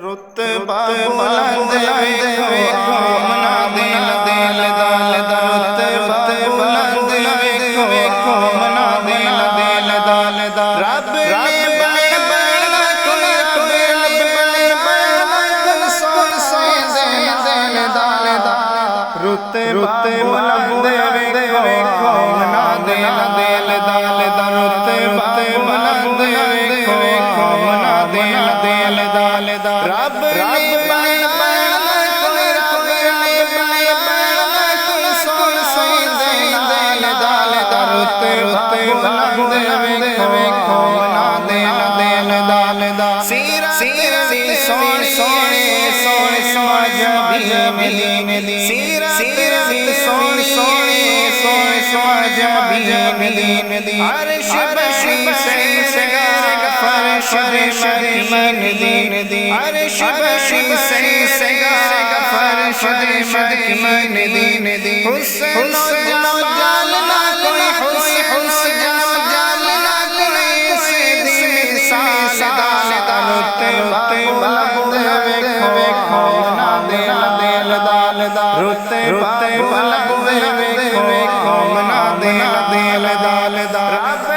रुतबा बुलंद वेखो मना दिल दिल दाल दा रुतबा बुलंद वेखो मना दिल दिल दाल दा रब ने बना कुल सोन दिल दाल दा रुतबा बुलंद वेखो मना दिल दिल दाल दा रुतबा बुलंद वेखो मना दिल दिल दाल दा रब